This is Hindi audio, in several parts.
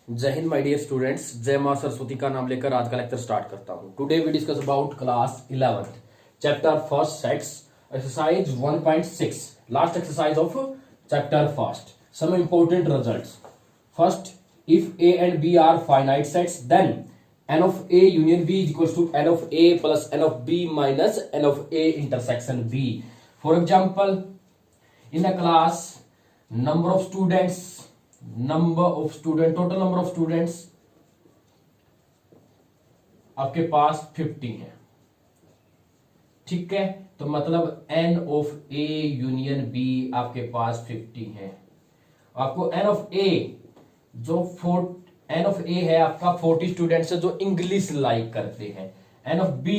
जय हिंद माय डियर स्टूडेंट्स, जय मां सरस्वती का नाम लेकर आज का लेक्चर स्टार्ट करता हूं। Today we discuss about class 11th chapter first sets exercise 1.6 last exercise of chapter first. Some important results. First, if a and b are finite sets then n of a union b is equals to n of a plus n of b minus n of a intersection b. For example, in a class, number of students, total number of students आपके पास 50 है। ठीक है, तो मतलब n of a union b आपके पास 50 है। आपको n ऑफ a जो n ऑफ a है आपका 40 स्टूडेंट्स है जो इंग्लिश लाइक करते हैं। n ऑफ b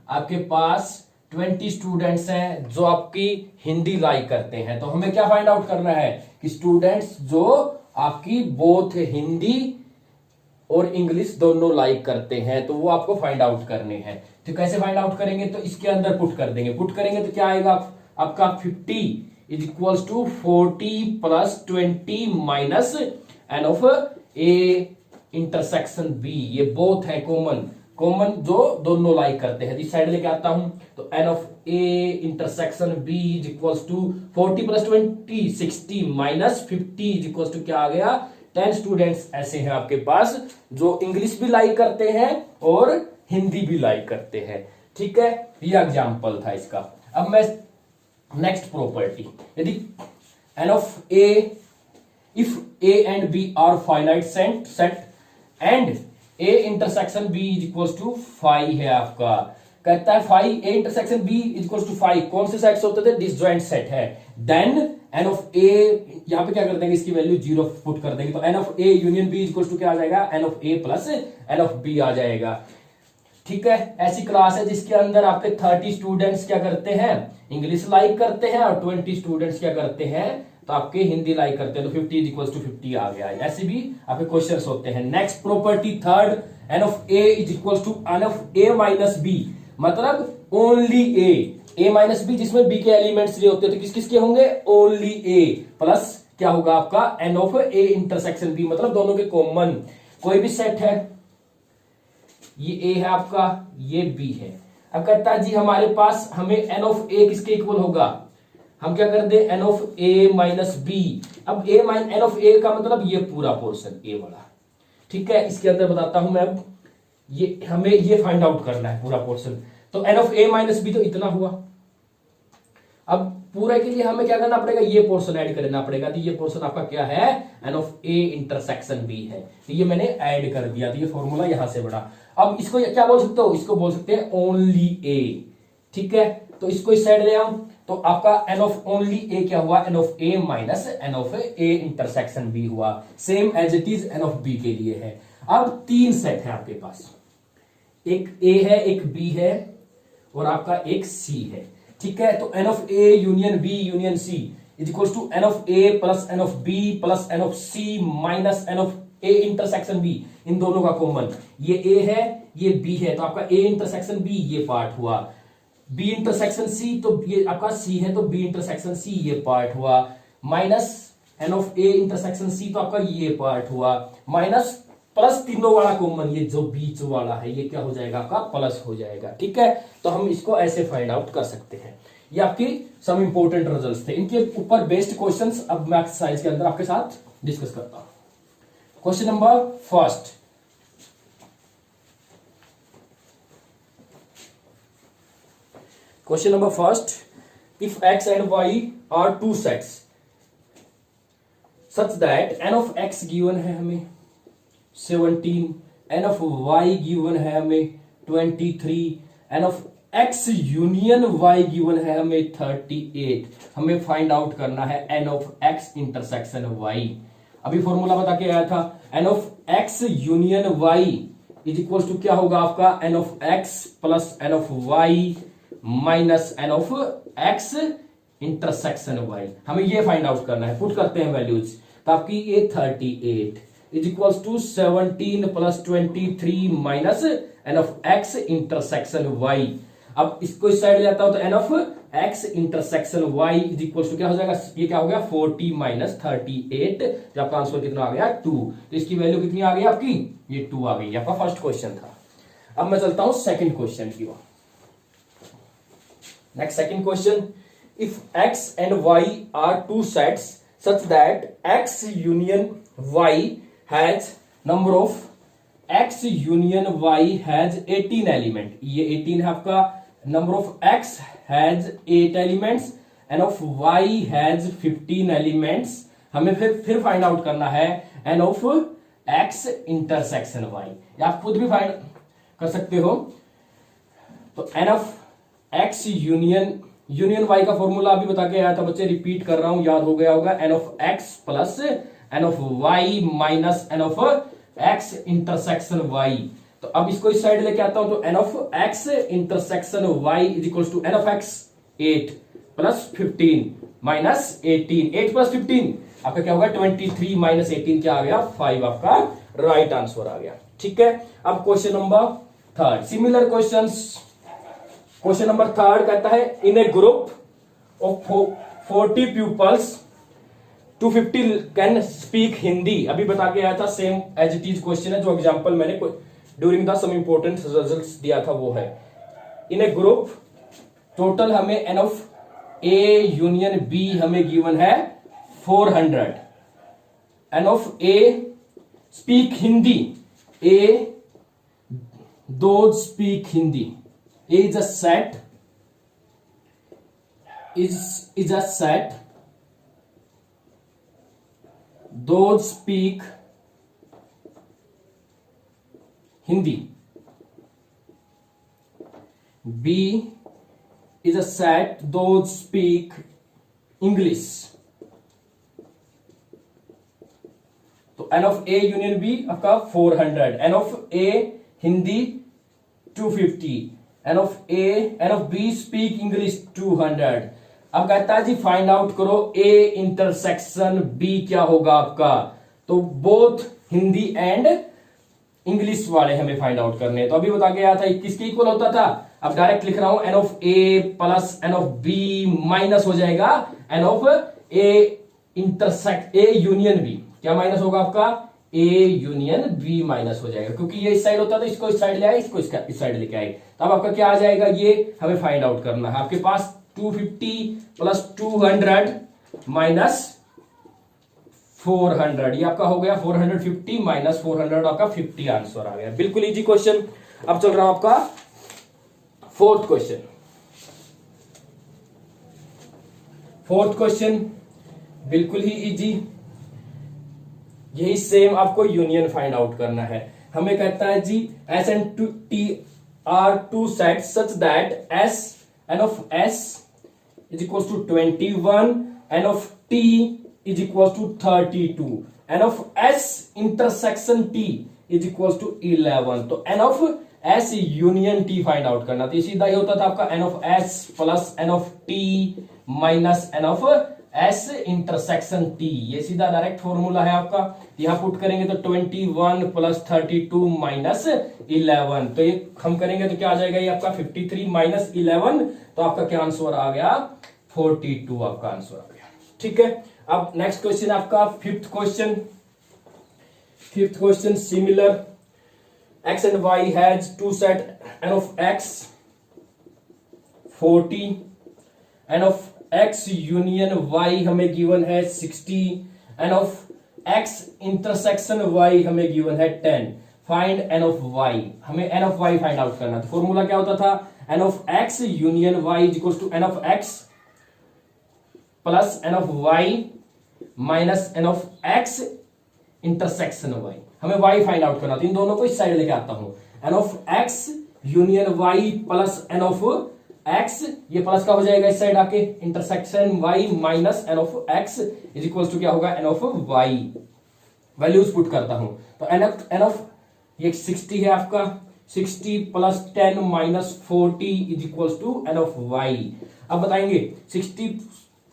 आपके पास 20 स्टूडेंट्स हैं जो आपकी हिंदी लाइक करते हैं। तो हमें क्या फाइंड आउट करना है कि स्टूडेंट्स जो आपकी बोथ हिंदी और इंग्लिश दोनों लाइक करते हैं, तो वो आपको फाइंड आउट करने हैं। तो कैसे फाइंड आउट करेंगे? तो इसके अंदर पुट कर देंगे। पुट करेंगे तो क्या आएगा आपका 50 is equals to 40 plus 20 minus n of A intersection B. ये बोथ है कॉमन जो दोनों लाइक करते हैं। इस साइड लेके आता हूं तो n of A intersection B is equals to 40 plus 20 60 minus 50 is equals to क्या आ गया 10 स्टूडेंट्स ऐसे हैं आपके पास जो इंग्लिश भी लाइक करते हैं और हिंदी भी लाइक करते हैं। ठीक है, ये एग्जांपल था इसका। अब मैं नेक्स्ट प्रॉपर्टी, यदि n of A if a and b are finite set and a intersection b is equals to phi है आपका। कहता है phi a intersection b is equals to phi कौन से सेट्स होते थे? डिसजॉइंट सेट है। देन n of a यहां पे क्या कर देंगे, इसकी वैल्यू 0 पुट कर देंगे तो n of a union b is equals to क्या आ जाएगा n of a plus n of b आ जाएगा। ठीक है, ऐसी क्लास है जिसके अंदर आपके 30 स्टूडेंट्स क्या करते हैं, इंग्लिश लाइक करते हैं और 20 स्टूडेंट्स क्या करते हैं, तो आपके हिंदी लाइक करते हैं। तो 50 इज इक्वल टू 50 आ गया। ऐसे भी आपके क्वेश्चंस होते हैं। Next property third, n of A is equal to n of A minus B, मतलब ओनली ए माइनस बी जिसमें बी के एलिमेंट्स नहीं होते तो किस किस के होंगे, ओनली ए प्लस क्या होगा आपका n of A intersection B, मतलब दोनों के कॉमन। कोई भी सेट है, ये ए है आपका, ये बी है। अब कहता है जी हमारे पास हमें एन ऑफ ए किसके इक्वल होगा, हम क्या कर दे n of A minus B. अब A minus n of A का मतलब ये पूरा पोर्शन ए वाला। ठीक है, इसके अंदर बताता हूं मैं। अब ये हमें ये फाइंड आउट करना है पूरा पोर्शन। तो n of A minus B तो इतना हुआ। अब पूरे के लिए हमें क्या करना पड़ेगा, ये पोर्शन ऐड करना पड़ेगा। तो ये पोर्शन आपका क्या है, n of A intersection B है। तो ये मैंने ऐड कर दिया, तो ये फॉर्मूला यहां से बढ़ा। अब इसको क्या बोल सकते हो, इसको बोल सकते हैं ओनली ए। ठीक है, तो इसको इस साइड ले आओ तो आपका एन ऑफ ओनली ए क्या हुआ, n of A minus n of A intersection B हुआ। Same as it is n of B के लिए है। अब तीन सेट है आपके पास, एक ए है, एक बी है और आपका एक सी है। ठीक है, तो n of A union B union C is equal to n of A plus n of B plus n of C minus n of A intersection B. इन दोनों का कॉमन, ये ए है ये बी है, तो आपका ए इंटरसेक्शन बी ये पार्ट हुआ। बी इंटरसेक्शन सी तो ये आपका सी है, तो बी इंटरसेक्शन सी ये पार्ट हुआ। Minus n of A intersection C तो आपका ये पार्ट हुआ। माइनस प्लस तीनों वाला कॉमन, ये जो बीच वाला है ये क्या हो जाएगा आपका प्लस हो जाएगा। ठीक है, तो हम इसको ऐसे फाइंड आउट कर सकते हैं। ये आपकी सम इंपोर्टेंट रिजल्ट्स थे, इनके ऊपर बेस्ड क्वेश्चंस अब मैं एक्सरसाइज के अंदर आपके साथ डिस्कस करता हूं। Question number first, question number first, if x and y are two sets such that n of x given है हमें 17, n of y गिवन है हमें 23, n of x union y given है हमें 38। हमें फाइंड आउट करना है n of x intersection y। अभी फॉर्मूला बता के आया था, n of x union y is equal to क्या होगा आपका n of x plus n of y minus n of X intersection Y. हमें ये फाइंड आउट करना है। पुट करते हैं वैल्यूज, तो आपकी ये 38 is equals to 17 plus 23 minus n of X intersection Y. अब इसको इस साइड ले आता हूं तो n of x intersection y is equal to क्या हो जाएगा, ये क्या हो गया 40 माइनस 38, जो आपका आंसर कितना आ गया 2। तो इसकी वैल्यू कितनी आ गई आपकी, ये 2 आ गई। आपका फर्स्ट क्वेश्चन था। अब मैं चलता हूं सेकंड क्वेश्चन की ओर। Next second question, if x and y are two sets such that x union y has number of x union y has 18 element, ये 18 है आपका। Number of x has 8 elements and of y has 15 elements. हमें फिर फाइंड आउट करना है n of x intersection y, या आप खुद भी फाइंड कर सकते हो। तो n of x union y का फॉर्मूला अभी बता के आया था बच्चे, रिपीट कर रहा हूं, याद हो गया होगा। N of x plus n of y minus n of x intersection y। तो अब इसको इस साइड लेके आता हूं, तो n of x intersection y is equal to n of x 8 plus 15 minus 18, 8 plus 15 आपका क्या होगा 23 माइनस 18 क्या आ गया 5, आपका राइट आंसर आ गया। ठीक है, अब question number third, similar questions. Question number third कहता है in a group of 40 peoples 250 can speak Hindi. अभी बता के आया था, same as it is question है, जो एग्जांपल मैंने during the some important results दिया था वो है। इन ए ग्रुप टोटल हमें n of A union B हमें गिवन है 400, n of A speak Hindi, A those speak Hindi, A is a set, is a set, those speak Hindi. B is a set, those speak English. तो N of A union B आपका 400, N of A Hindi 250, n of B speak English 200। अब कहता है जी फाइंड आउट करो ए इंटरसेक्शन बी क्या होगा आपका, तो बोथ हिंदी एंड इंग्लिश वाले हमें फाइंड आउट करने हैं। तो अभी बता के आया था किसके इक्वल होता था, अब डायरेक्ट लिख रहा हूं n of A plus n of B minus हो जाएगा n of A intersect A union B, क्या माइनस होगा आपका ए यूनियन बी माइनस हो जाएगा, क्योंकि ये इस साइड होता था, इसको इस साइड ले आए, इसको इस साइड लेके आए। तो अब आपका क्या आ जाएगा, ये हमें फाइंड आउट करना है। आपके पास 250 प्लस 200 माइनस 400, ये आपका हो गया 450 माइनस 400, आपका 50 आंसर आ गया। बिल्कुल इजी क्वेश्चन। अब चल रहा हूं आपका फोर्थ क्वेश्चन। फोर्थ क्वेश्चन बिल्कुल ही इजी, यही सेम आपको यूनियन फाइंड आउट करना है। हमें कहता है जी S and T are two sets such that S n of S is equal to 21, n of T is equal to 32, n of S intersection T is equal to 11। तो n of S union T find out करना, तो सीधा ही होता था आपका n of S plus n of T minus n of S intersection T, ये सीधा डायरेक्ट फॉर्मूला है आपका। यहां पुट करेंगे तो 21 प्लस 32 माइनस 11, तो ये हम करेंगे तो क्या आ जाएगा, ये आपका 53 माइनस 11, तो आपका क्या आंसर आ गया 42, आपका आंसर आ गया। ठीक है, अब नेक्स्ट क्वेश्चन आपका fifth question. Fifth question similar, x and y has two set n of x 40, n of x union y हमें गिवन है 60, n of x intersection y हमें गिवन है 10। फाइंड n of y, हमें n of y find out करना। तो फॉर्मूला क्या होता था, n of x union y is equal to n of x plus n of y minus n of x intersection y। हमें y फाइंड आउट करना, तो इन दोनों को इस साइड लेके आता हूं। n of x union y plus n of x, ये प्लस का हो जाएगा इस साइड आके, intersection y minus n of x is equal to क्या होगा n of y। Values put करता हूं, तो n of ये 60 है आपका, 60 plus 10 minus 40 is equal to n of y। अब बताएंगे 60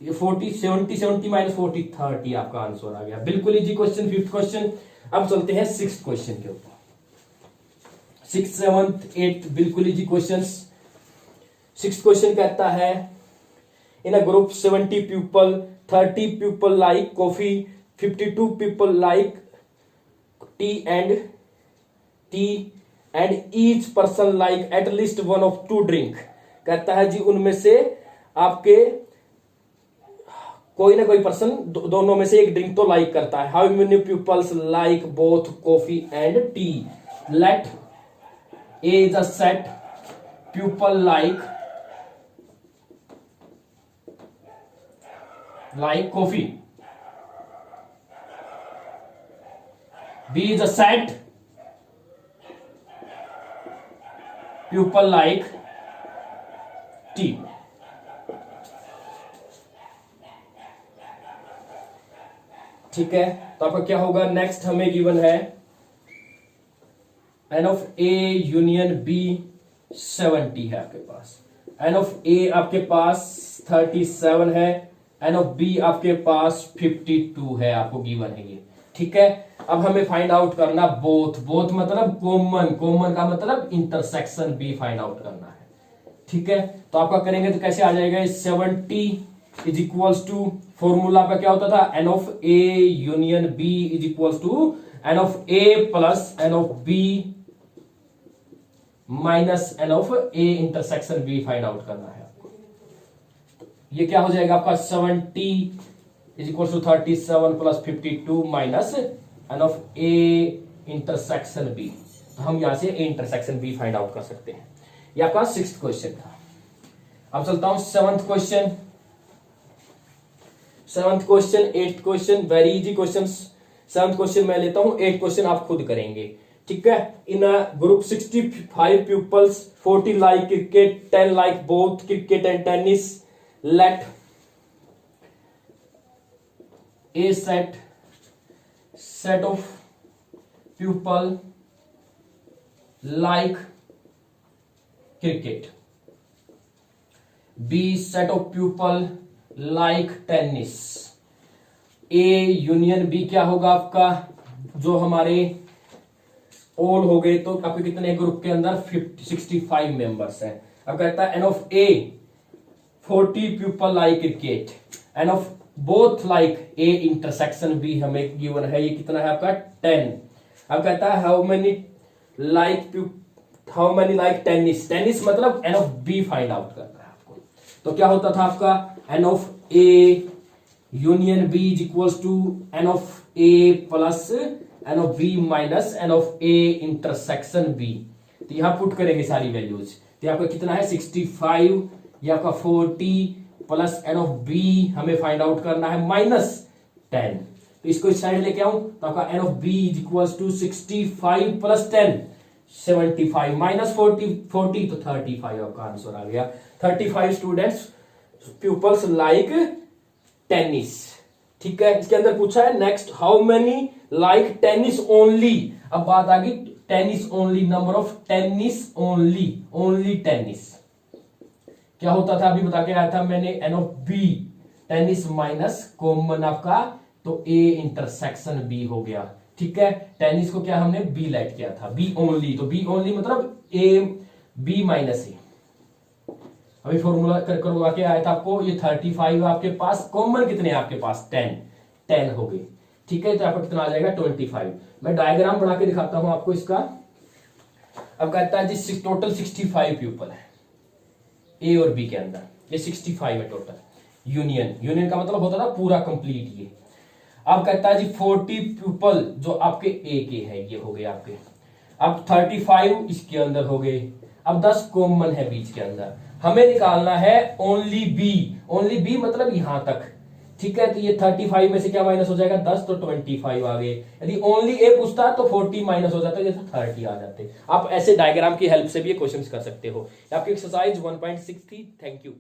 40 70 माइनस 40 30, आपका आंसर आ गया। बिल्कुल इजी क्वेश्चन, फिफ्थ क्वेश्चन। अब चलते हैं सिक्स्थ क्वेश्चन के ऊपर। 6th 7th 8th बिल्कुल इजी क्वेश्चंस। सिक्स्थ क्वेश्चन कहता है in a group 70 people, 30 people like coffee, 52 people like tea and each person like at least one of two drink। कहता है जी उनमें से आपके कोई ना कोई पर्सन दोनों में से एक ड्रिंक तो लाइक करता है। How many peoples like both coffee and tea. Let A is a set people like coffee. B is a set people like tea. ठीक है, तो आपका क्या होगा, नेक्स्ट हमें गिवन है n of A union B 70 है आपके पास, एन ऑफ ए आपके पास 37 है, एन ऑफ बी आपके पास 52 है, आपको गिवन है ये। ठीक है, अब हमें फाइंड आउट करना बोथ मतलब कॉमन का मतलब इंटरसेक्शन बी फाइंड आउट करना है। ठीक है, तो आपका करेंगे तो कैसे आ जाएगा, 70 इज इक्वल्स टू, फॉर्मूला आपका क्या होता था, n of A union B is equals to n of A plus n of B minus n of A intersection B find out करना है आपको। ये क्या हो जाएगा आपका 70 is equals to 37 plus 52 minus n of A intersection B. तो हम यहां से A intersection B find out कर सकते हैं। ये आपका 6th क्वेश्चन था। अब चलता हूं 7th question. 7th question, 8th question, very easy question. 7th question मैं लेता हूं, 8th क्वेश्चन आप खुद करेंगे। ठीक है, इन a group 65 pupils, 40 like cricket, 10 like both cricket and tennis, let a set of pupil like cricket, B set of pupil like tennis। A union B क्या होगा आपका, जो हमारे ऑल हो गए तो आपके कितने ग्रुप के अंदर 65 मेंबर्स हैं। अब कहता है n of A 40 people like cricket, n of both like A intersection B हमें गिवन है, ये कितना है आपका 10। अब कहता है हाउ मेनी लाइक टेनिस मतलब n of B find out करना है आपको। तो क्या होता था आपका, n of A union B is equals to n of A plus n of B minus n of A intersection B. तो यहां पुट करेंगे सारी वैल्यूज, तो आपका कितना है 65, ये आपका 40 प्लस एन ऑफ बी हमें फाइंड आउट करना है माइनस 10। तो इसको इस साइड लेके आऊं तो आपका n of B is equals to 65 plus 10 75 minus 40 तो 35 आपका आंसर आ गया। 35 स्टूडेंट्स पीपल्स लाइक टेनिस। ठीक है, इसके अंदर पूछा है next how many like tennis only. अब बात आ गई tennis only, number of tennis only tennis क्या होता था अभी बता के आया था मैंने, n of B tennis minus common आपका तो ए इंटरसेक्शन बी हो गया। ठीक है, टेनिस को क्या हमने बी लेट किया था, बी ओनली, तो बी ओनली मतलब ए बी माइनस ए। अभी फॉर्मूला करवा के आया था आपको, ये 35 आपके पास, कॉमन कितने आपके पास 10 हो गए। ठीक है, तो आपका कितना आ जाएगा 25। मैं डायग्राम बना के दिखाता हूं आपको इसका। अब कहता है जी टोटल 65 पीपल है ए और बी के अंदर, ये 65 है टोटल। यूनियन का मतलब होता था पूरा कंप्लीट। ये अब कहता है जी 40 पीपल जो आपके ए के हैं, ये हो गए आपके। अब 35 इसके अंदर हो गए, अब 10 कॉमन है बीच के अंदर। हमें निकालना है ओनली बी मतलब यहां तक। ठीक है, तो ये 35 में से क्या माइनस हो जाएगा 10, तो 25 आ गए। यदि ओनली ए पूछता तो 40 माइनस हो जाता, जैसे 30 आ जाते। आप ऐसे डायग्राम की हेल्प से भी ये क्वेश्चंस कर सकते हो। आपकी एक्सरसाइज 1.6 थी। Thank you.